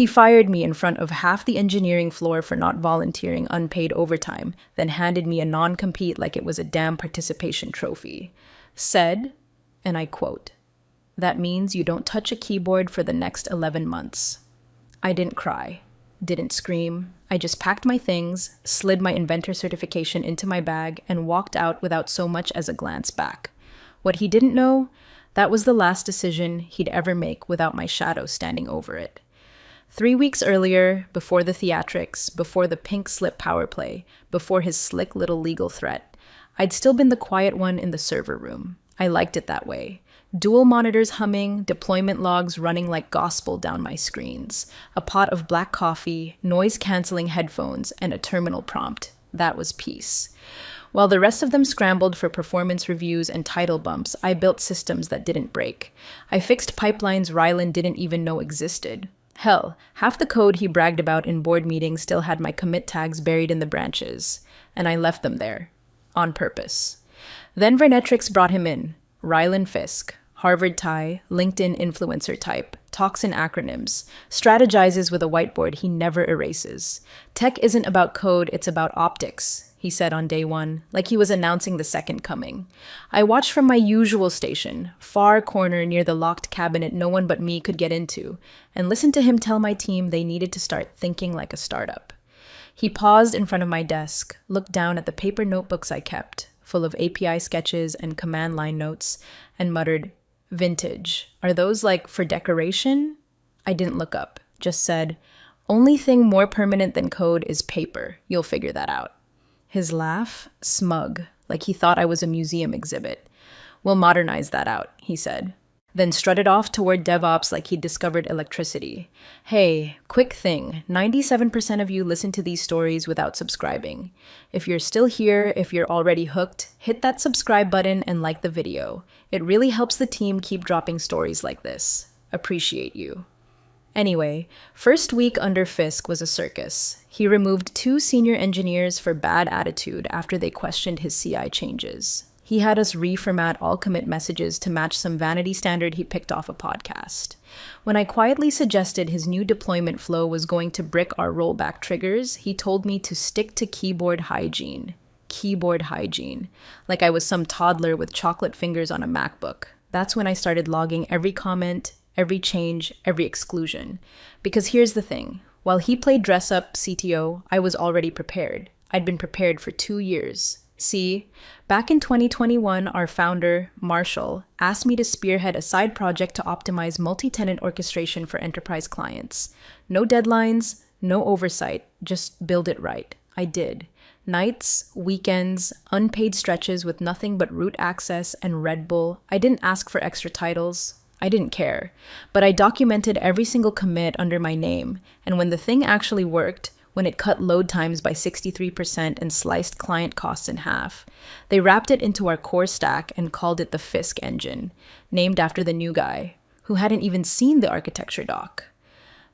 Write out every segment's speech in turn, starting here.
He fired me in front of half the engineering floor for not volunteering unpaid overtime, then handed me a non-compete like it was a damn participation trophy. Said, and I quote, "That means you don't touch a keyboard for the next 11 months." I didn't cry, didn't scream. I just packed my things, slid my inventor certification into my bag, and walked out without so much as a glance back. What he didn't know, that was the last decision he'd ever make without my shadow standing over it. 3 weeks earlier, before the theatrics, before the pink slip power play, before his slick little legal threat, I'd still been the quiet one in the server room. I liked it that way. Dual monitors humming, deployment logs running like gospel down my screens, a pot of black coffee, noise-canceling headphones, and a terminal prompt. That was peace. While the rest of them scrambled for performance reviews and title bumps, I built systems that didn't break. I fixed pipelines Rylan didn't even know existed. Hell, half the code he bragged about in board meetings still had my commit tags buried in the branches, and I left them there, on purpose. Then Vernetrix brought him in, Rylan Fisk, Harvard tie, LinkedIn influencer type, talks in acronyms, strategizes with a whiteboard he never erases. Tech isn't about code, it's about optics, he said on day one, like he was announcing the second coming. I watched from my usual station, far corner near the locked cabinet no one but me could get into, and listened to him tell my team they needed to start thinking like a startup. He paused in front of my desk, looked down at the paper notebooks I kept, full of API sketches and command line notes, and muttered, "Vintage. Are those like for decoration?" I didn't look up, just said, "Only thing more permanent than code is paper. You'll figure that out." His laugh, smug, like he thought I was a museum exhibit. "We'll modernize that out," he said. Then strutted off toward DevOps like he'd discovered electricity. Hey, quick thing, 97% of you listen to these stories without subscribing. If you're still here, if you're already hooked, hit that subscribe button and like the video. It really helps the team keep dropping stories like this. Appreciate you. Anyway, first week under Fisk was a circus. He removed 2 senior engineers for bad attitude after they questioned his CI changes. He had us reformat all commit messages to match some vanity standard he picked off a podcast. When I quietly suggested his new deployment flow was going to brick our rollback triggers, he told me to stick to keyboard hygiene. Keyboard hygiene. Like I was some toddler with chocolate fingers on a MacBook. That's when I started logging every comment, every change, every exclusion. Because here's the thing. While he played dress-up CTO, I was already prepared. I'd been prepared for 2 years. See, back in 2021, our founder, Marshall, asked me to spearhead a side project to optimize multi-tenant orchestration for enterprise clients. No deadlines, no oversight, just build it right. I did. Nights, weekends, unpaid stretches with nothing but root access and Red Bull. I didn't ask for extra titles. I didn't care. But I documented every single commit under my name, and when the thing actually worked, when it cut load times by 63% and sliced client costs in half, they wrapped it into our core stack and called it the Fisk engine, named after the new guy, who hadn't even seen the architecture doc.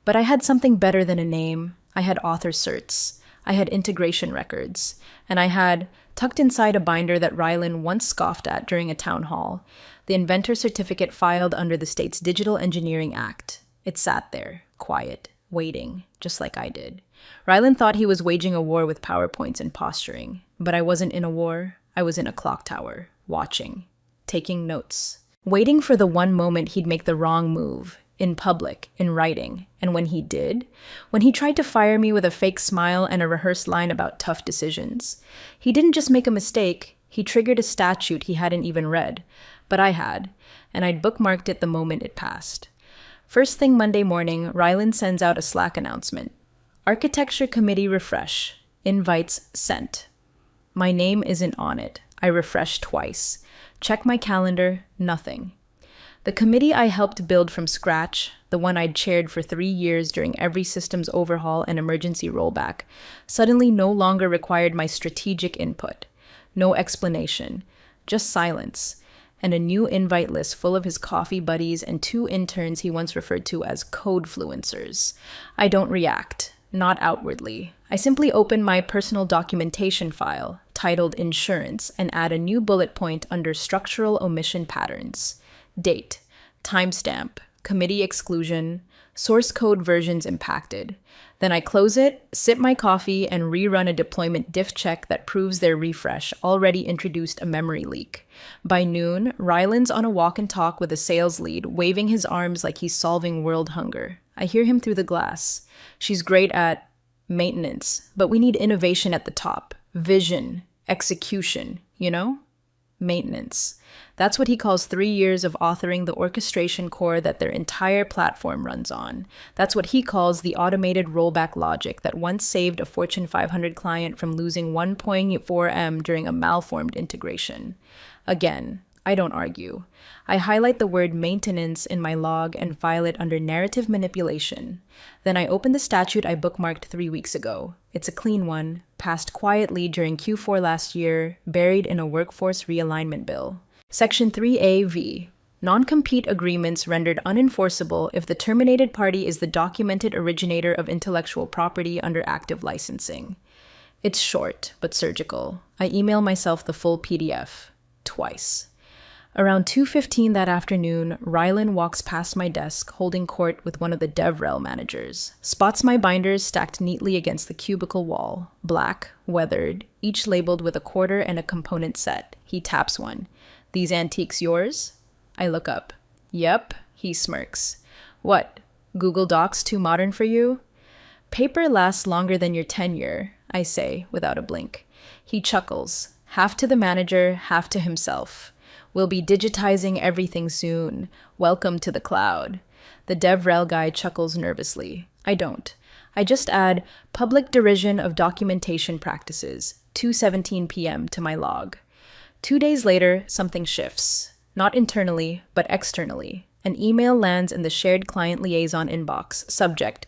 But I had something better than a name. I had author certs. I had integration records. And I had, tucked inside a binder that Rylan once scoffed at during a town hall, the inventor certificate filed under the state's Digital Engineering Act. It sat there, quiet, waiting, just like I did. Rylan thought he was waging a war with PowerPoints and posturing, but I wasn't in a war. I was in a clock tower, watching, taking notes, waiting for the one moment he'd make the wrong move, in public, in writing. And when he did, when he tried to fire me with a fake smile and a rehearsed line about tough decisions, he didn't just make a mistake, he triggered a statute he hadn't even read, but I had, and I'd bookmarked it the moment it passed. First thing Monday morning, Rylan sends out a Slack announcement. Architecture Committee refresh. Invites sent. My name isn't on it. I refreshed twice. Check my calendar, nothing. The committee I helped build from scratch, the one I'd chaired for 3 years during every systems overhaul and emergency rollback, suddenly no longer required my strategic input. No explanation, just silence, and a new invite list full of his coffee buddies and 2 interns he once referred to as codefluencers. I don't react. Not outwardly. I simply open my personal documentation file, titled Insurance, and add a new bullet point under Structural Omission Patterns. Date, timestamp, committee exclusion, source code versions impacted. Then I close it, sip my coffee, and rerun a deployment diff check that proves their refresh already introduced a memory leak. By noon, Ryland's on a walk and talk with a sales lead, waving his arms like he's solving world hunger. I hear him through the glass. She's great at maintenance, but we need innovation at the top. Vision, execution, Maintenance. That's what he calls 3 years of authoring the orchestration core that their entire platform runs on. That's what he calls the automated rollback logic that once saved a Fortune 500 client from losing 1.4 M during a malformed integration. Again, I don't argue. I highlight the word maintenance in my log and file it under narrative manipulation. Then I open the statute I bookmarked 3 weeks ago. It's a clean one, passed quietly during Q4 last year, buried in a workforce realignment bill. Section 3AV. Non-compete agreements rendered unenforceable if the terminated party is the documented originator of intellectual property under active licensing. It's short, but surgical. I email myself the full PDF. Twice. Around 2:15 that afternoon, Rylan walks past my desk, holding court with one of the DevRel managers, spots my binders stacked neatly against the cubicle wall, black, weathered, each labeled with a quarter and a component set. He taps one. "These antiques yours?" I look up. "Yep," he smirks. "What, Google Docs too modern for you?" "Paper lasts longer than your tenure," I say, without a blink. He chuckles, half to the manager, half to himself. "We'll be digitizing everything soon. Welcome to the cloud." The DevRel guy chuckles nervously. I don't. I just add public derision of documentation practices, 2:17 p.m. to my log. 2 days later, something shifts. Not internally, but externally. An email lands in the shared client liaison inbox. Subject: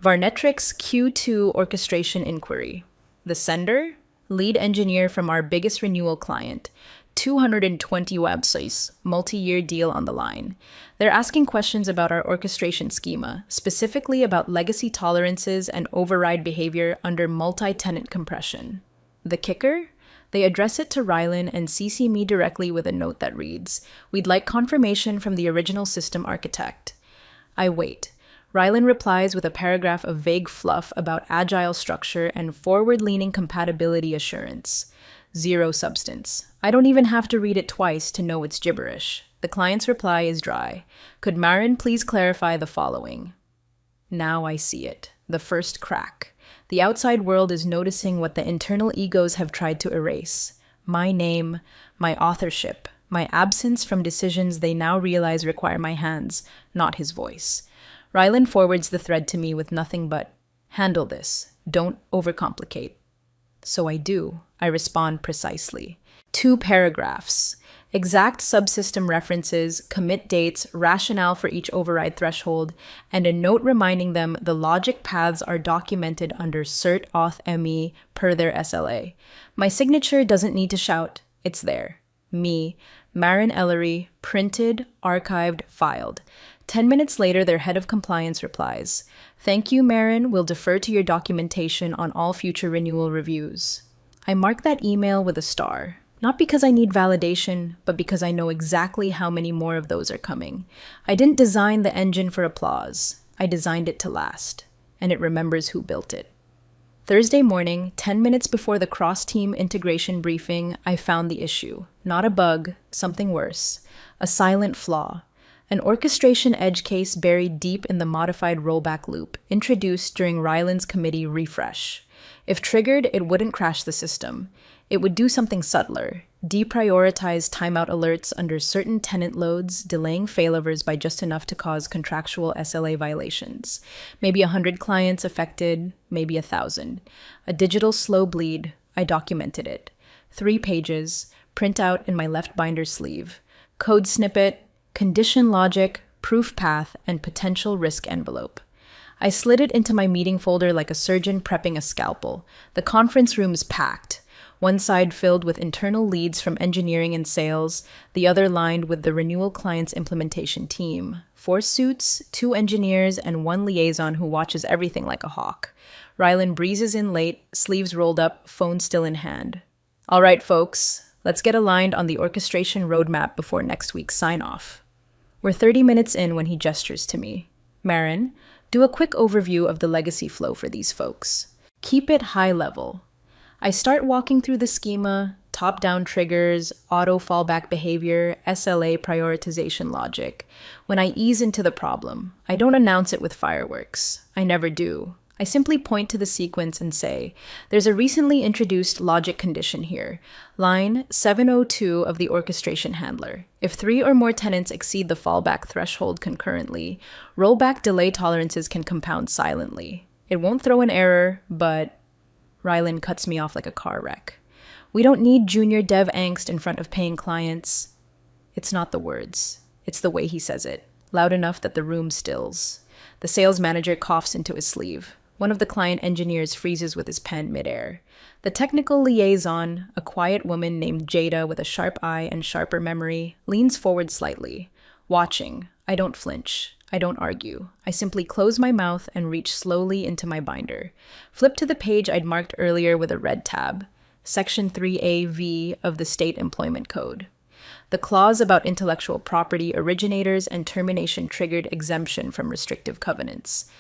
Varnetrix Q2 orchestration inquiry. The sender? Lead engineer from our biggest renewal client. 220 websites, multi-year deal on the line. They're asking questions about our orchestration schema, specifically about legacy tolerances and override behavior under multi-tenant compression. The kicker? They address it to Rylan and CC me directly with a note that reads, "We'd like confirmation from the original system architect." I wait. Rylan replies with a paragraph of vague fluff about agile structure and forward-leaning compatibility assurance. Zero substance. I don't even have to read it twice to know it's gibberish. The client's reply is dry. "Could Marin please clarify the following?" Now I see it. The first crack. The outside world is noticing what the internal egos have tried to erase. My name, my authorship, my absence from decisions they now realize require my hands, not his voice. Rylan forwards the thread to me with nothing but, "Handle this. Don't overcomplicate." So I do. I respond precisely. 2 paragraphs. Exact subsystem references, commit dates, rationale for each override threshold, and a note reminding them the logic paths are documented under cert auth ME per their SLA. My signature doesn't need to shout. It's there. Me, Marin Ellery, printed, archived, filed. 10 minutes later, their head of compliance replies, "Thank you, Marin. We'll defer to your documentation on all future renewal reviews." I mark that email with a star, not because I need validation, but because I know exactly how many more of those are coming. I didn't design the engine for applause. I designed it to last, and it remembers who built it. Thursday morning, 10 minutes before the cross-team integration briefing, I found the issue. Not a bug, something worse. A silent flaw. An orchestration edge case buried deep in the modified rollback loop, introduced during Rylan's committee refresh. If triggered, it wouldn't crash the system. It would do something subtler, deprioritize timeout alerts under certain tenant loads, delaying failovers by just enough to cause contractual SLA violations. Maybe 100 clients affected, maybe 1,000. A digital slow bleed. I documented it. 3 pages, printout in my left binder sleeve. Code snippet, condition logic, proof path, and potential risk envelope. I slid it into my meeting folder like a surgeon prepping a scalpel. The conference room's packed. One side filled with internal leads from engineering and sales, the other lined with the renewal client's implementation team. 4 suits, 2 engineers, and 1 liaison who watches everything like a hawk. Rylan breezes in late, sleeves rolled up, phone still in hand. "All right, folks, let's get aligned on the orchestration roadmap before next week's sign-off." We're 30 minutes in when he gestures to me. Marin, do a quick overview of the legacy flow for these folks. Keep it high level. I start walking through the schema, top-down triggers, auto fallback behavior, SLA prioritization logic. When I ease into the problem, I don't announce it with fireworks. I never do. I simply point to the sequence and say, there's a recently introduced logic condition here. Line 702 of the orchestration handler. If 3 or more tenants exceed the fallback threshold concurrently, rollback delay tolerances can compound silently. It won't throw an error, but Rylan cuts me off like a car wreck. We don't need junior dev angst in front of paying clients. It's not the words. It's the way he says it, loud enough that the room stills. The sales manager coughs into his sleeve. One of the client engineers freezes with his pen midair. The technical liaison, a quiet woman named Jada with a sharp eye and sharper memory, leans forward slightly. Watching, I don't flinch. I don't argue. I simply close my mouth and reach slowly into my binder. Flip to the page I'd marked earlier with a red tab. Section 3AV of the State Employment Code. The clause about intellectual property originators and termination triggered exemption from restrictive covenants.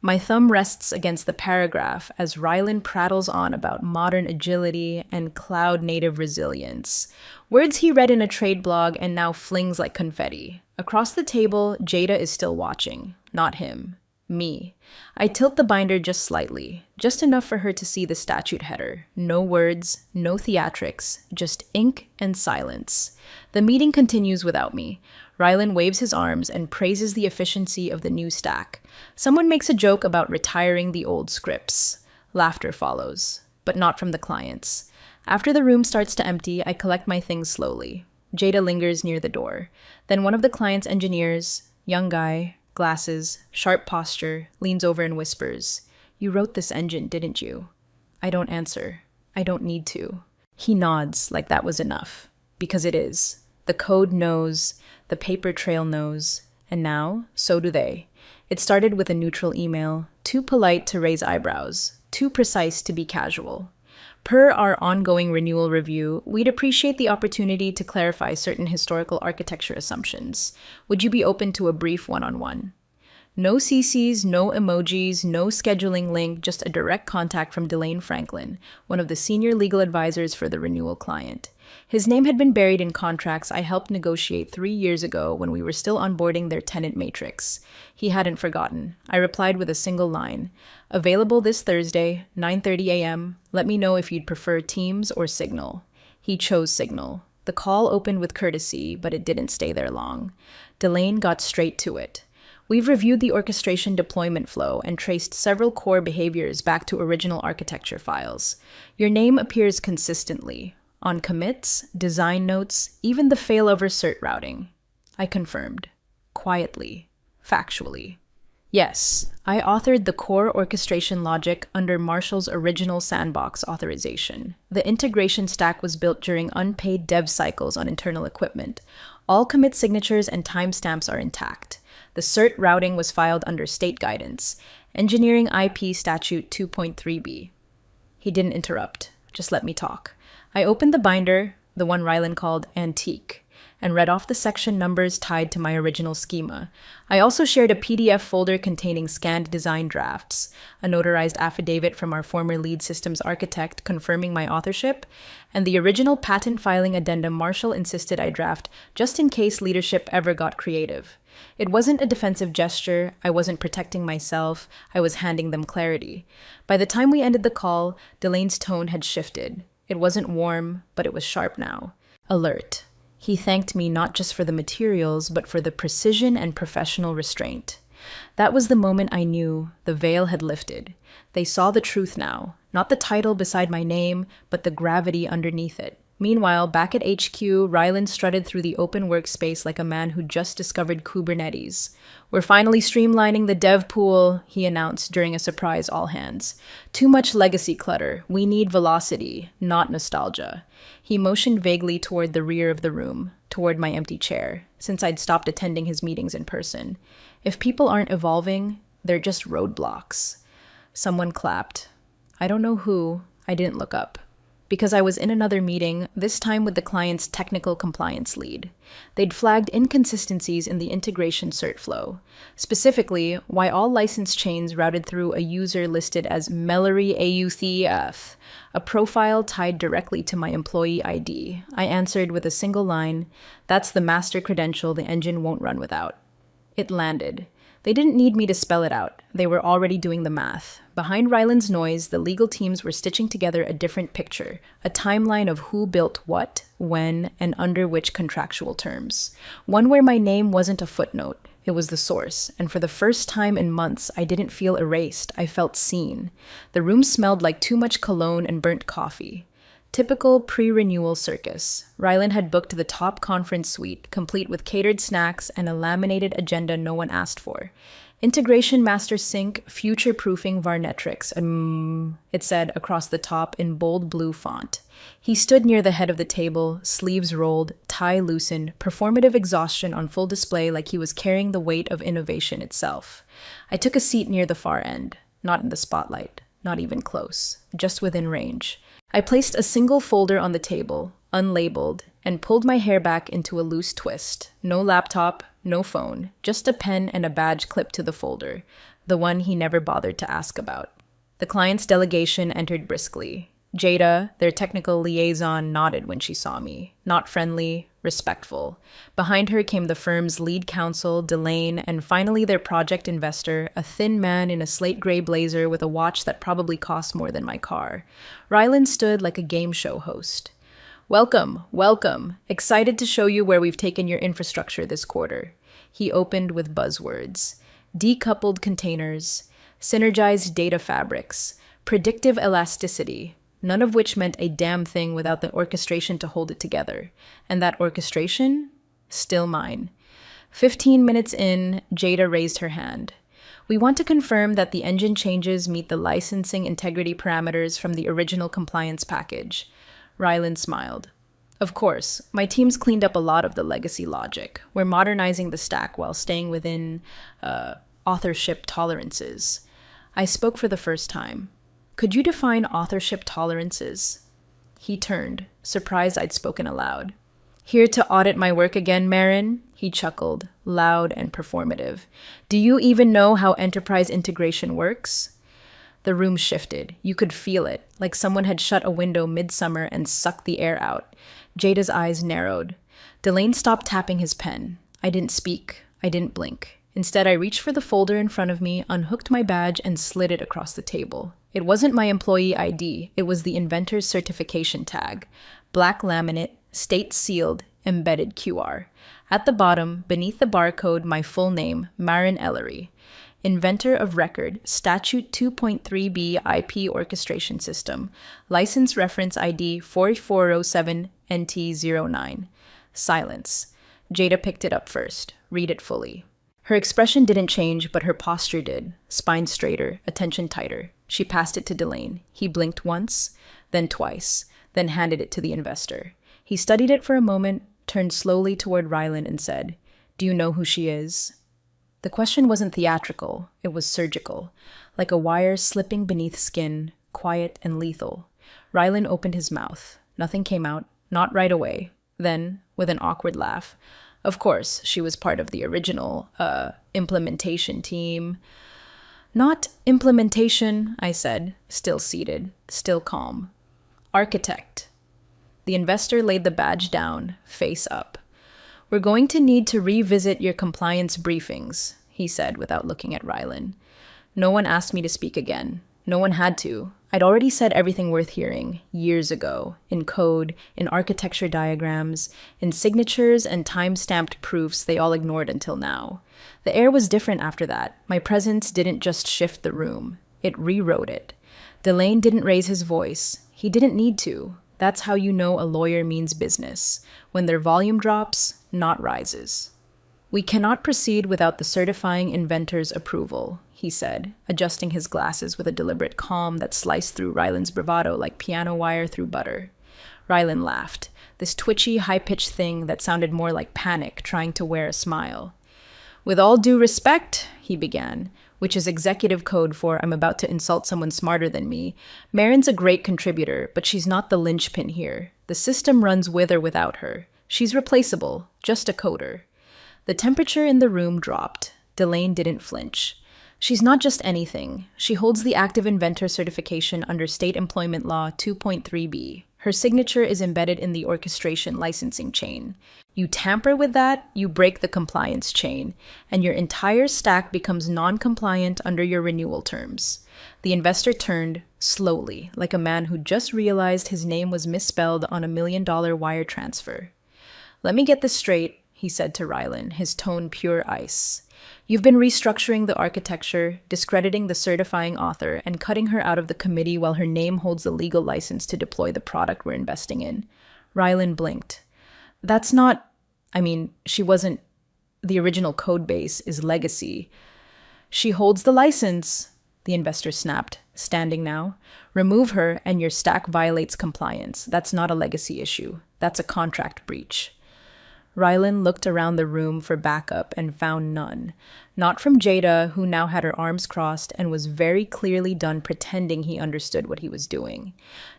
My thumb rests against the paragraph as Rylan prattles on about modern agility and cloud-native resilience. Words he read in a trade blog and now flings like confetti. Across the table, Jada is still watching. Not him. Me. I tilt the binder just slightly, just enough for her to see the statute header. No words, no theatrics, just ink and silence. The meeting continues without me. Rylan waves his arms and praises the efficiency of the new stack. Someone makes a joke about retiring the old scripts. Laughter follows, but not from the clients. After the room starts to empty, I collect my things slowly. Jada lingers near the door. Then one of the client's engineers, young guy, glasses, sharp posture, leans over and whispers, "You wrote this engine, didn't you?" I don't answer. I don't need to. He nods like that was enough. Because it is. The code knows, the paper trail knows, and now, so do they. It started with a neutral email, too polite to raise eyebrows, too precise to be casual. Per our ongoing renewal review, we'd appreciate the opportunity to clarify certain historical architecture assumptions. Would you be open to a brief one-on-one? No CCs, no emojis, no scheduling link, just a direct contact from Delane Franklin, one of the senior legal advisors for the renewal client. His name had been buried in contracts I helped negotiate 3 years ago when we were still onboarding their tenant matrix. He hadn't forgotten. I replied with a single line. Available this Thursday, 9:30 a.m. Let me know if you'd prefer Teams or Signal. He chose Signal. The call opened with courtesy, but it didn't stay there long. Delane got straight to it. We've reviewed the orchestration deployment flow and traced several core behaviors back to original architecture files. Your name appears consistently. On commits, design notes, even the failover cert routing. I confirmed. Quietly. Factually. Yes, I authored the core orchestration logic under Marshall's original sandbox authorization. The integration stack was built during unpaid dev cycles on internal equipment. All commit signatures and timestamps are intact. The cert routing was filed under state guidance, Engineering IP Statute 2.3b. He didn't interrupt, just let me talk. I opened the binder, the one Rylan called Antique, and read off the section numbers tied to my original schema. I also shared a PDF folder containing scanned design drafts, a notarized affidavit from our former lead systems architect confirming my authorship, and the original patent filing addendum Marshall insisted I draft just in case leadership ever got creative. It wasn't a defensive gesture, I wasn't protecting myself, I was handing them clarity. By the time we ended the call, Delane's tone had shifted. It wasn't warm, but it was sharp now. Alert. He thanked me not just for the materials, but for the precision and professional restraint. That was the moment I knew the veil had lifted. They saw the truth now, not the title beside my name, but the gravity underneath it. Meanwhile, back at HQ, Rylan strutted through the open workspace like a man who just discovered Kubernetes. "We're finally streamlining the dev pool," he announced during a surprise all-hands. "Too much legacy clutter. We need velocity, not nostalgia." He motioned vaguely toward the rear of the room, toward my empty chair, since I'd stopped attending his meetings in person. If people aren't evolving, they're just roadblocks. Someone clapped. I don't know who. I didn't look up. because I was in another meeting, this time with the client's technical compliance lead. They'd flagged inconsistencies in the integration cert flow, specifically why all license chains routed through a user listed as Mellery AUTF, a profile tied directly to my employee ID. I answered with a single line, "That's the master credential the engine won't run without." It landed. They didn't need me to spell it out. They were already doing the math. Behind Ryland's noise, the legal teams were stitching together a different picture, a timeline of who built what, when, and under which contractual terms. One where my name wasn't a footnote. It was the source, and for the first time in months, I didn't feel erased. I felt seen. The room smelled like too much cologne and burnt coffee. Typical pre-renewal circus. Ryland had booked the top conference suite, complete with catered snacks and a laminated agenda no one asked for. Integration Master Sync, future-proofing Varnetrix, it said across the top in bold blue font. He stood near the head of the table, sleeves rolled, tie loosened, performative exhaustion on full display like he was carrying the weight of innovation itself. I took a seat near the far end, not in the spotlight, not even close, just within range. I placed a single folder on the table, unlabeled, and pulled my hair back into a loose twist. No laptop, no phone, just a pen and a badge clipped to the folder, the one he never bothered to ask about. The client's delegation entered briskly. Jada, their technical liaison, nodded when she saw me. Not friendly, respectful. Behind her came the firm's lead counsel, Delane, and finally their project investor, a thin man in a slate gray blazer with a watch that probably cost more than my car. Ryland stood like a game show host. "Welcome, welcome. Excited to show you where we've taken your infrastructure this quarter." He opened with buzzwords. Decoupled containers, synergized data fabrics, predictive elasticity, none of which meant a damn thing without the orchestration to hold it together. And that orchestration? Still mine. 15 minutes in, Jada raised her hand. "We want to confirm that the engine changes meet the licensing integrity parameters from the original compliance package." Ryland smiled. "Of course, my team's cleaned up a lot of the legacy logic. We're modernizing the stack while staying within authorship tolerances." I spoke for the first time. "Could you define authorship tolerances?" He turned, surprised I'd spoken aloud. "Here to audit my work again, Marin?" He chuckled, loud and performative. "Do you even know how enterprise integration works?" The room shifted. You could feel it, like someone had shut a window midsummer and sucked the air out. Jada's eyes narrowed. Delane stopped tapping his pen. I didn't speak. I didn't blink. Instead, I reached for the folder in front of me, unhooked my badge, and slid it across the table. It wasn't my employee ID. It was the inventor's certification tag. Black laminate, state sealed, embedded QR. At the bottom, beneath the barcode, my full name, Marin Ellery. Inventor of record, Statute 2.3b IP Orchestration System. License reference ID 4407NT09. Silence. Jada picked it up first. Read it fully. Her expression didn't change, but her posture did. Spine straighter, attention tighter. She passed it to Delane. He blinked once, then twice, then handed it to the investor. He studied it for a moment, turned slowly toward Ryland and said, "Do you know who she is?" The question wasn't theatrical, it was surgical, like a wire slipping beneath skin, quiet and lethal. Ryland opened his mouth. Nothing came out, not right away. Then, with an awkward laugh, "Of course, she was part of the original, implementation team." "Not implementation," I said, still seated, still calm. "Architect." The investor laid the badge down, face up. "We're going to need to revisit your compliance briefings," he said without looking at Ryland. No one asked me to speak again. No one had to. I'd already said everything worth hearing, years ago, in code, in architecture diagrams, in signatures and time-stamped proofs they all ignored until now. The air was different after that. My presence didn't just shift the room. It rewrote it. Delane didn't raise his voice. He didn't need to. That's how you know a lawyer means business. When their volume drops, not rises. "We cannot proceed without the certifying inventor's approval," he said, adjusting his glasses with a deliberate calm that sliced through Ryland's bravado like piano wire through butter. Ryland laughed, this twitchy, high-pitched thing that sounded more like panic trying to wear a smile. "With all due respect," he began, which is executive code for I'm about to insult someone smarter than me. Marin's a great contributor, but she's not the linchpin here. The system runs with or without her. She's replaceable, just a coder. The temperature in the room dropped. Delane didn't flinch. She's not just anything. She holds the active inventor certification under State Employment Law 2.3b. Her signature is embedded in the orchestration licensing chain. You tamper with that, you break the compliance chain, and your entire stack becomes non-compliant under your renewal terms. The investor turned slowly, like a man who just realized his name was misspelled on $1 million wire transfer. "Let me get this straight," he said to Rylan, his tone pure ice. "You've been restructuring the architecture, discrediting the certifying author, and cutting her out of the committee while her name holds the legal license to deploy the product we're investing in." Rylan blinked. "That's not... she wasn't... The original code base is legacy." "She holds the license," the investor snapped, standing now. "Remove her and your stack violates compliance. That's not a legacy issue. That's a contract breach." Rylan looked around the room for backup and found none. Not from Jada, who now had her arms crossed and was very clearly done pretending he understood what he was doing.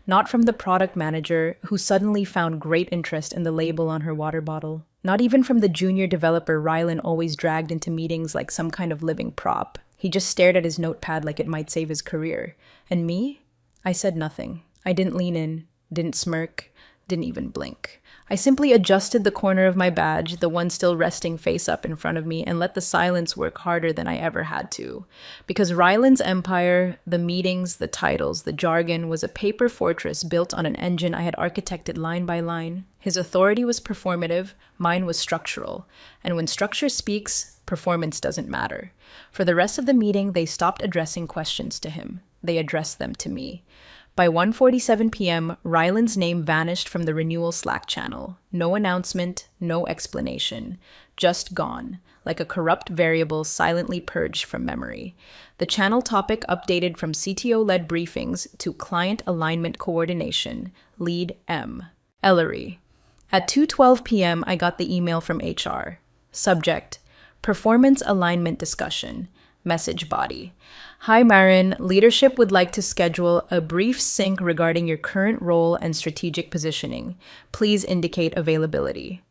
Not from the product manager, who suddenly found great interest in the label on her water bottle. Not even from the junior developer Rylan always dragged into meetings like some kind of living prop. He just stared at his notepad like it might save his career. And me? I said nothing. I didn't lean in, didn't smirk, didn't even blink. I simply adjusted the corner of my badge, the one still resting face up in front of me, and let the silence work harder than I ever had to. Because Ryland's empire, the meetings, the titles, the jargon, was a paper fortress built on an engine I had architected line by line. His authority was performative, mine was structural. And when structure speaks, performance doesn't matter. For the rest of the meeting, they stopped addressing questions to him. They addressed them to me. By 1:47 p.m., Ryland's name vanished from the renewal Slack channel. No announcement, no explanation. Just gone, like a corrupt variable silently purged from memory. The channel topic updated from CTO-led briefings to Client Alignment Coordination, Lead M. Ellery. At 2:12 p.m., I got the email from HR. Subject: Performance Alignment Discussion. Message body: Hi Marin, leadership would like to schedule a brief sync regarding your current role and strategic positioning. Please indicate availability.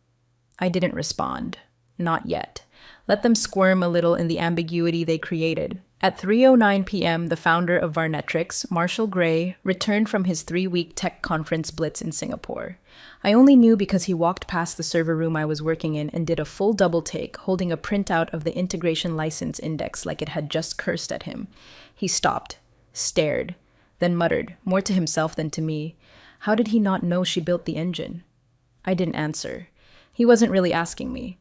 I didn't respond. Not yet. Let them squirm a little in the ambiguity they created. At 3:09 p.m., the founder of Varnetrix, Marshall Gray, returned from his 3-week tech conference blitz in Singapore. I only knew because he walked past the server room I was working in and did a full double take, holding a printout of the integration license index like it had just cursed at him. He stopped, stared, then muttered, more to himself than to me, "How did he not know she built the engine?" I didn't answer. He wasn't really asking me.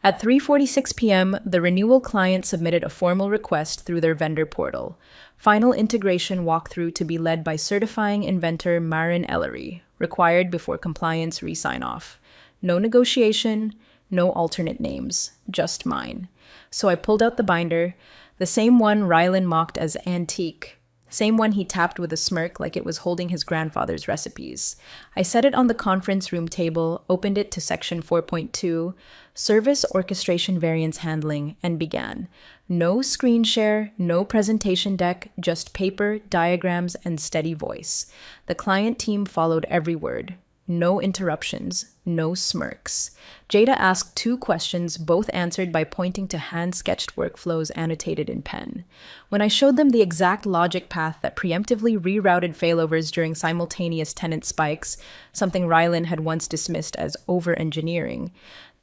At 3:46 p.m., the renewal client submitted a formal request through their vendor portal. Final integration walkthrough to be led by certifying inventor Marin Ellery, required before compliance re-sign-off. No negotiation, no alternate names, just mine. So I pulled out the binder, the same one Rylan mocked as antique. Same one he tapped with a smirk like it was holding his grandfather's recipes. I set it on the conference room table, opened it to section 4.2, Service Orchestration Variance Handling, and began. No screen share, no presentation deck, just paper, diagrams, and steady voice. The client team followed every word. No interruptions, no smirks. Jada asked 2 questions, both answered by pointing to hand-sketched workflows annotated in pen. When I showed them the exact logic path that preemptively rerouted failovers during simultaneous tenant spikes, something Rylan had once dismissed as over-engineering,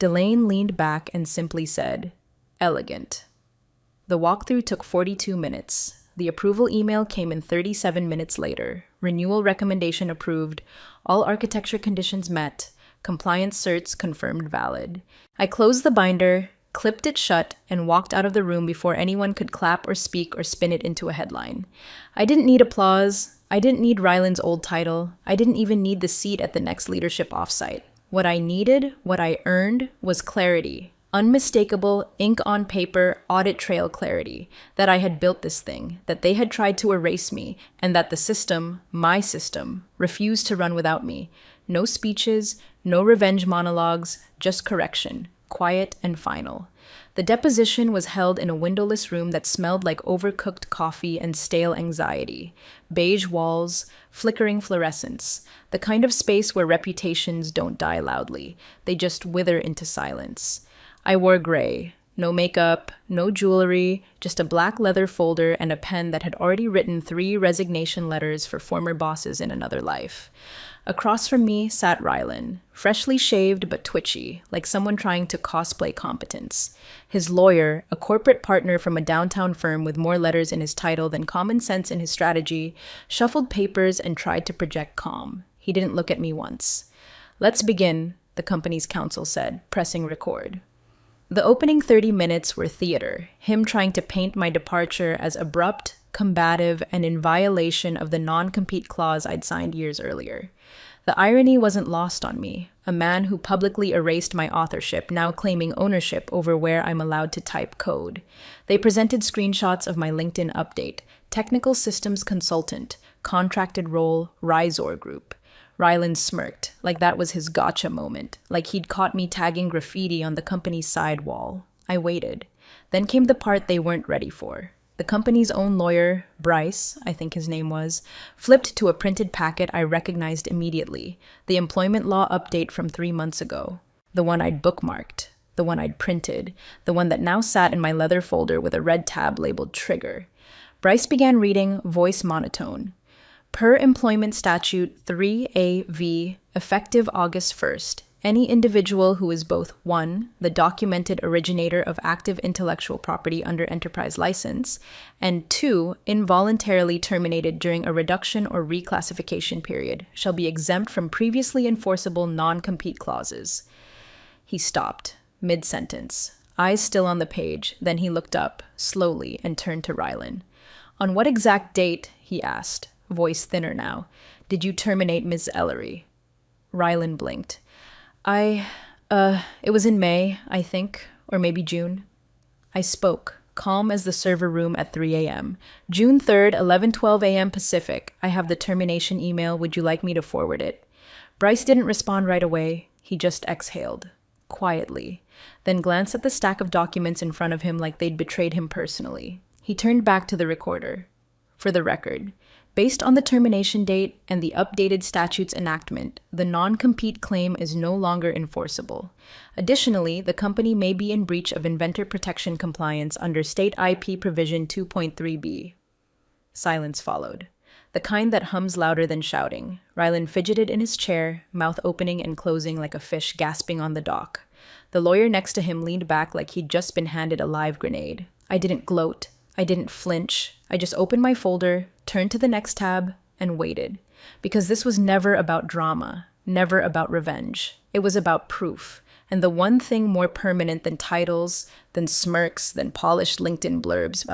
Delane leaned back and simply said, "Elegant." The walkthrough took 42 minutes. The approval email came in 37 minutes later. Renewal recommendation approved. All architecture conditions met. Compliance certs confirmed valid. I closed the binder, clipped it shut, and walked out of the room before anyone could clap or speak or spin it into a headline. I didn't need applause. I didn't need Ryland's old title. I didn't even need the seat at the next leadership offsite. What I needed, what I earned, was clarity. Unmistakable, ink on paper, audit trail clarity, that I had built this thing, that they had tried to erase me, and that the system, my system, refused to run without me. No speeches, no revenge monologues, just correction, quiet and final. The deposition was held in a windowless room that smelled like overcooked coffee and stale anxiety. Beige walls, flickering fluorescence, the kind of space where reputations don't die loudly, they just wither into silence. I wore gray. No makeup, no jewelry, just a black leather folder and a pen that had already written 3 resignation letters for former bosses in another life. Across from me sat Rylan, freshly shaved but twitchy, like someone trying to cosplay competence. His lawyer, a corporate partner from a downtown firm with more letters in his title than common sense in his strategy, shuffled papers and tried to project calm. He didn't look at me once. "Let's begin," the company's counsel said, pressing record. The opening 30 minutes were theater, him trying to paint my departure as abrupt, combative, and in violation of the non-compete clause I'd signed years earlier. The irony wasn't lost on me, a man who publicly erased my authorship, now claiming ownership over where I'm allowed to type code. They presented screenshots of my LinkedIn update, technical systems consultant, contracted role, Rizor Group. Ryland smirked, like that was his gotcha moment, like he'd caught me tagging graffiti on the company's side wall. I waited. Then came the part they weren't ready for. The company's own lawyer, Bryce, I think his name was, flipped to a printed packet I recognized immediately, the employment law update from 3 months ago. The one I'd bookmarked, the one I'd printed, the one that now sat in my leather folder with a red tab labeled Trigger. Bryce began reading, voice monotone. Per Employment Statute 3AV, effective August 1st, any individual who is both 1. The documented originator of active intellectual property under enterprise license, and 2. Involuntarily terminated during a reduction or reclassification period, shall be exempt from previously enforceable non-compete clauses. He stopped, mid-sentence, eyes still on the page, then he looked up, slowly, and turned to Rylan. "On what exact date," he asked, voice thinner now, "did you terminate Ms. Ellery?" Rylan blinked. It was in May, I think, or maybe June." I spoke, calm as the server room at 3 a.m. "June 3rd, 11:12 a.m. Pacific. I have the termination email. Would you like me to forward it?" Bryce didn't respond right away. He just exhaled, quietly, then glanced at the stack of documents in front of him like they'd betrayed him personally. He turned back to the recorder. "For the record, based on the termination date and the updated statute's enactment, the non-compete claim is no longer enforceable. Additionally, the company may be in breach of inventor protection compliance under State IP Provision 2.3b. Silence followed, the kind that hums louder than shouting. Rylan fidgeted in his chair, mouth opening and closing like a fish gasping on the dock. The lawyer next to him leaned back like he'd just been handed a live grenade. I didn't gloat. I didn't flinch. I just opened my folder, turned to the next tab, and waited. Because this was never about drama, never about revenge. It was about proof. And the one thing more permanent than titles, than smirks, than polished LinkedIn blurbs,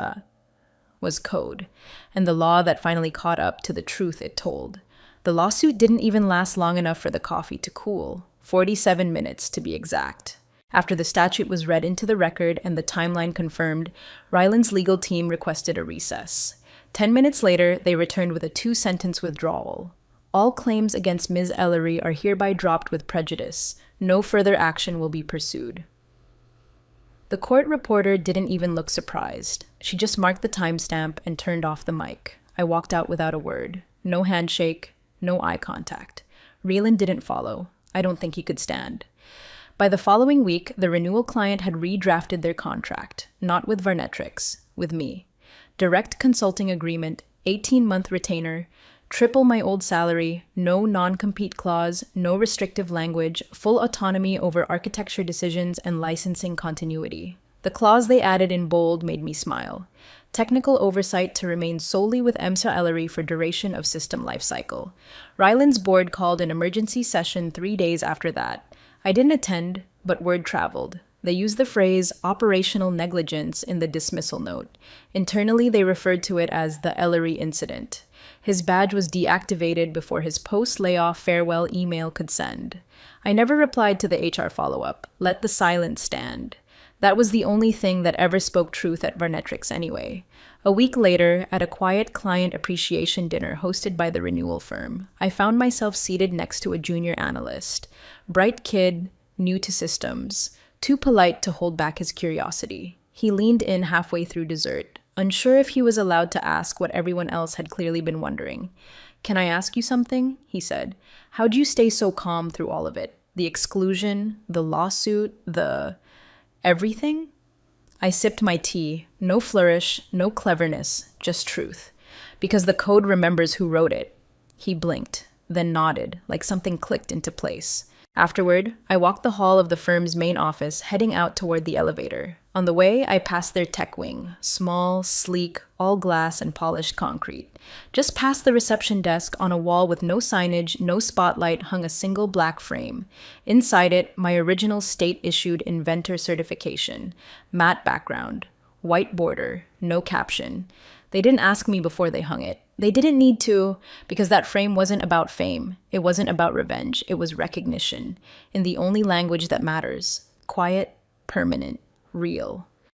was code. And the law that finally caught up to the truth it told. The lawsuit didn't even last long enough for the coffee to cool. 47 minutes, to be exact. After the statute was read into the record and the timeline confirmed, Rylan's legal team requested a recess. 10 minutes later, they returned with a 2-sentence withdrawal. All claims against Ms. Ellery are hereby dropped with prejudice. No further action will be pursued. The court reporter didn't even look surprised. She just marked the timestamp and turned off the mic. I walked out without a word. No handshake, no eye contact. Rylan didn't follow. I don't think he could stand. By the following week, the renewal client had redrafted their contract, not with Varnetrix, with me. Direct consulting agreement, 18-month retainer, triple my old salary, no non-compete clause, no restrictive language, full autonomy over architecture decisions and licensing continuity. The clause they added in bold made me smile. Technical oversight to remain solely with EMSA Ellery for duration of system lifecycle. Rylan's board called an emergency session 3 days after that. I didn't attend, but word traveled. They used the phrase operational negligence in the dismissal note. Internally, they referred to it as the Ellery incident. His badge was deactivated before his post-layoff farewell email could send. I never replied to the HR follow-up. Let the silence stand. That was the only thing that ever spoke truth at Varnetrix anyway. A week later, at a quiet client appreciation dinner hosted by the renewal firm, I found myself seated next to a junior analyst. Bright kid, new to systems, Too polite to hold back his curiosity, he leaned in halfway through dessert, unsure if he was allowed to ask what everyone else had clearly been wondering. "Can I ask you something?" he said. "How'd you stay so calm through all of it? The exclusion, the lawsuit, the everything?" I sipped my tea. No flourish, no cleverness, just truth. Because the code remembers who wrote it. He blinked, then nodded, like something clicked into place. Afterward, I walked the hall of the firm's main office, heading out toward the elevator. On the way, I passed their tech wing, small, sleek, all glass and polished concrete. Just past the reception desk, on a wall with no signage, no spotlight, hung a single black frame. Inside it, my original state-issued inventor certification. Matte background, white border, no caption. They didn't ask me before they hung it. They didn't need to, because that frame wasn't about fame. It wasn't about revenge. It was recognition, in the only language that matters. Quiet, permanent, real.